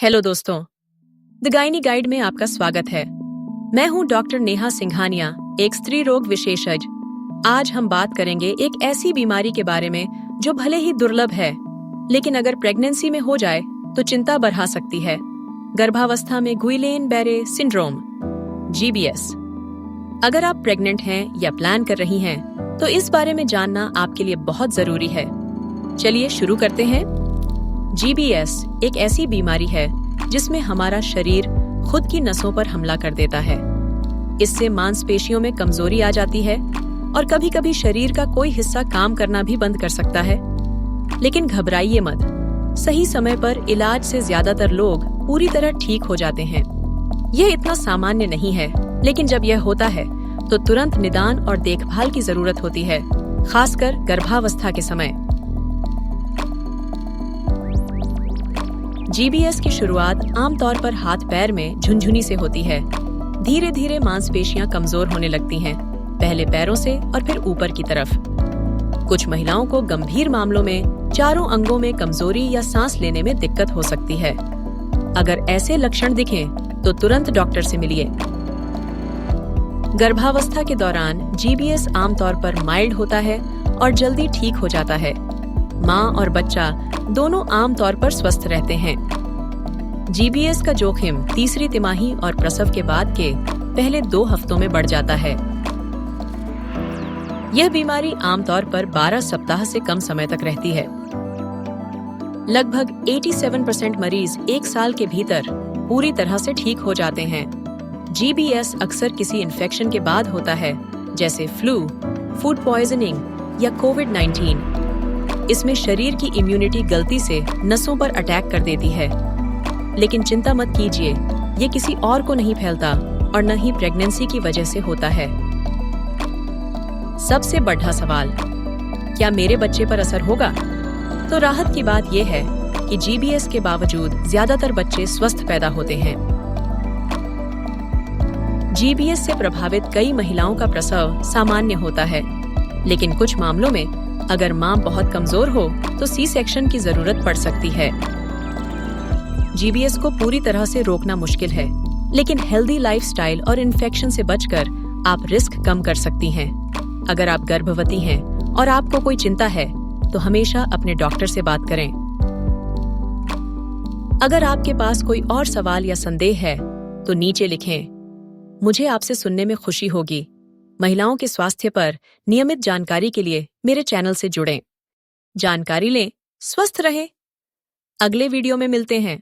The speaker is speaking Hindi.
हेलो दोस्तों, द गाइनी गाइड में आपका स्वागत है। मैं हूं डॉक्टर नेहा सिंघानिया, एक स्त्री रोग विशेषज्ञ। आज हम बात करेंगे एक ऐसी बीमारी के बारे में जो भले ही दुर्लभ है, लेकिन अगर प्रेगनेंसी में हो जाए तो चिंता बढ़ा सकती है। गर्भावस्था में गुइलेन-बेरे सिंड्रोम (GBS). अगर आप प्रेग्नेंट हैं या प्लान कर रही हैं, तो इस बारे में जानना आपके लिए बहुत जरूरी है। चलिए शुरू करते हैं। GBS एक ऐसी बीमारी है जिसमें हमारा शरीर खुद की नसों पर हमला कर देता है। इससे मांसपेशियों में कमजोरी आ जाती है और कभी-कभी शरीर का कोई हिस्सा काम करना भी बंद कर सकता है। लेकिन घबराइए मत, सही समय पर इलाज से ज्यादातर लोग पूरी तरह ठीक हो जाते हैं। यह इतना सामान्य नहीं है, लेकिन जब यह होता है तो तुरंत निदान और देखभाल की जरूरत होती है, खासकर गर्भावस्था के समय। GBS की शुरुआत आमतौर पर हाथ पैर में झुनझुनी से होती है। धीरे धीरे मांसपेशियां कमजोर होने लगती हैं, पहले पैरों से और फिर ऊपर की तरफ। कुछ महिलाओं को गंभीर मामलों में चारों अंगों में कमजोरी या सांस लेने में दिक्कत हो सकती है। अगर ऐसे लक्षण दिखें तो तुरंत डॉक्टर से मिलिए। गर्भावस्था के दौरान GBS आमतौर पर माइल्ड होता है और जल्दी ठीक हो जाता है। माँ और बच्चा दोनों आमतौर पर स्वस्थ रहते हैं। GBS का जोखिम तीसरी तिमाही और प्रसव के बाद के पहले 2 हफ्तों में बढ़ जाता है। यह बीमारी आमतौर पर 12 सप्ताह से कम समय तक रहती है। लगभग 87% मरीज 1 साल के भीतर पूरी तरह से ठीक हो जाते हैं। GBS अक्सर किसी इन्फेक्शन के बाद होता है, जैसे फ्लू, फूड पॉइजनिंग या कोविड-19। इसमें शरीर की इम्यूनिटी गलती से नसों पर अटैक कर देती है। लेकिन चिंता मत कीजिए, ये किसी और को नहीं फैलता और न ही प्रेगनेंसी की वजह से होता है। सबसे बड़ा सवाल, क्या मेरे बच्चे पर असर होगा? तो राहत की बात यह है कि GBS के बावजूद ज्यादातर बच्चे स्वस्थ पैदा होते हैं। GBS से प्रभावित कई महिलाओं का प्रसव सामान्य होता है, लेकिन कुछ मामलों में अगर मां बहुत कमजोर हो तो C-सेक्शन की जरूरत पड़ सकती है। GBS को पूरी तरह से रोकना मुश्किल है, लेकिन हेल्दी लाइफस्टाइल और इन्फेक्शन से बचकर आप रिस्क कम कर सकती हैं। अगर आप गर्भवती हैं और आपको कोई चिंता है, तो हमेशा अपने डॉक्टर से बात करें। अगर आपके पास कोई और सवाल या संदेह है, तो नीचे लिखें। मुझे आपसे सुनने में खुशी होगी। महिलाओं के स्वास्थ्य पर नियमित जानकारी के लिए मेरे चैनल से जुड़ें। जानकारी लें, स्वस्थ रहें। अगले वीडियो में मिलते हैं।